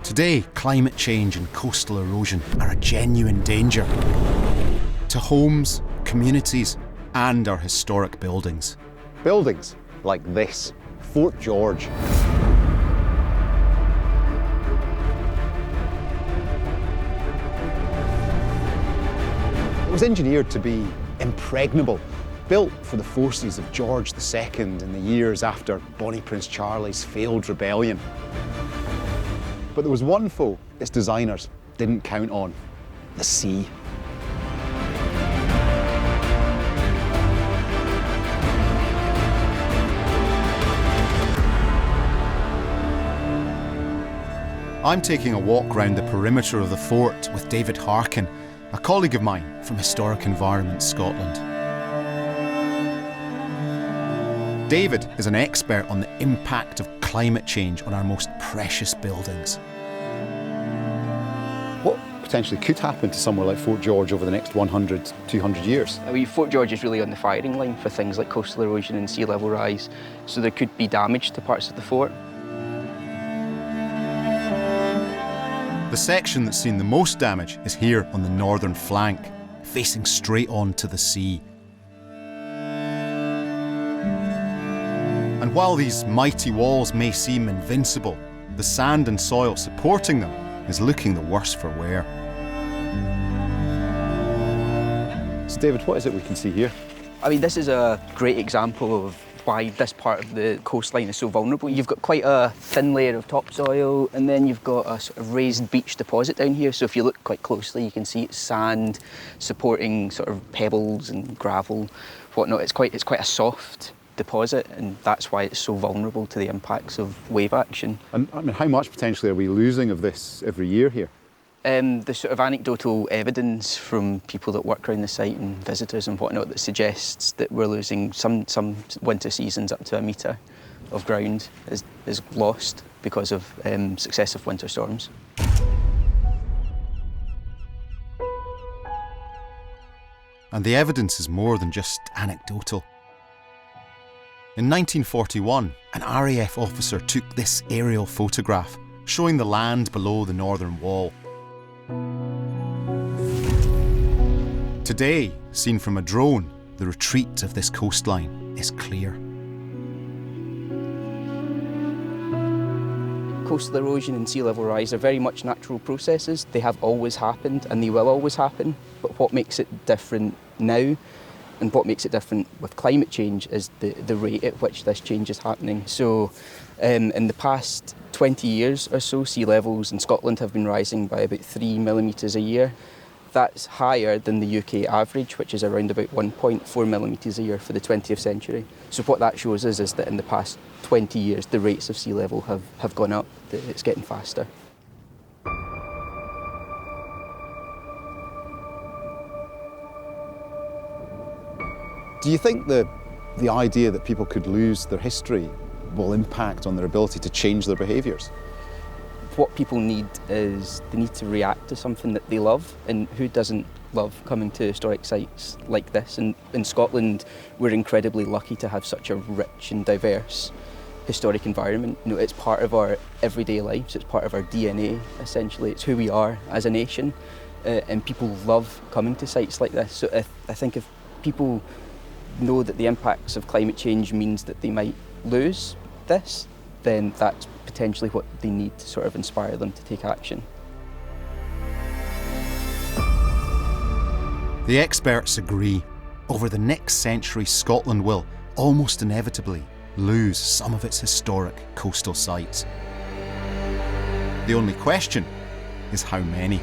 Today, climate change and coastal erosion are a genuine danger to homes, communities, and our historic buildings. Buildings like this, Fort George. It was engineered to be impregnable, built for the forces of George II in the years after Bonnie Prince Charlie's failed rebellion. But there was one foe its designers didn't count on: the sea. I'm taking a walk round the perimeter of the fort with David Harkin, a colleague of mine from Historic Environment Scotland. David is an expert on the impact of climate change on our most precious buildings. What potentially could happen to somewhere like Fort George over the next 100, 200 years? I mean, Fort George is really on the firing line for things like coastal erosion and sea level rise, so there could be damage to parts of the fort. The section that's seen the most damage is here on the northern flank, facing straight on to the sea. And while these mighty walls may seem invincible, the sand and soil supporting them is looking the worse for wear. So David, what is it we can see here? I mean, this is a great example of why this part of the coastline is so vulnerable. You've got quite a thin layer of topsoil, and then you've got a sort of raised beach deposit down here. So if you look quite closely, you can see it's sand supporting sort of pebbles and gravel, whatnot. It's quite a soft deposit, and that's why it's so vulnerable to the impacts of wave action. And I mean, how much potentially are we losing of this every year here? The sort of anecdotal evidence from people that work around the site and visitors and whatnot that suggests that we're losing some winter seasons up to a metre of ground is lost because of successive winter storms. And the evidence is more than just anecdotal. In 1941, an RAF officer took this aerial photograph showing the land below the northern wall. Today, seen from a drone, the retreat of this coastline is clear. Coastal erosion and sea level rise are very much natural processes. They have always happened and they will always happen. But what makes it different now and what makes it different with climate change is the rate at which this change is happening. So in the past 20 years or so, sea levels in Scotland have been rising by about 3 millimetres a year. That's higher than the UK average, which is around about 1.4 millimetres a year for the 20th century. So what that shows us is that in the past 20 years, the rates of sea level have gone up, that it's getting faster. Do you think the idea that people could lose their history will impact on their ability to change their behaviours? What people need is they need to react to something that they love, and who doesn't love coming to historic sites like this? And in Scotland, we're incredibly lucky to have such a rich and diverse historic environment. You know, it's part of our everyday lives, it's part of our DNA, essentially. It's who we are as a nation, and people love coming to sites like this. So I think if people know that the impacts of climate change means that they might lose this, then that's potentially what they need to sort of inspire them to take action. The experts agree. Over the next century, Scotland will, almost inevitably, lose some of its historic coastal sites. The only question is how many.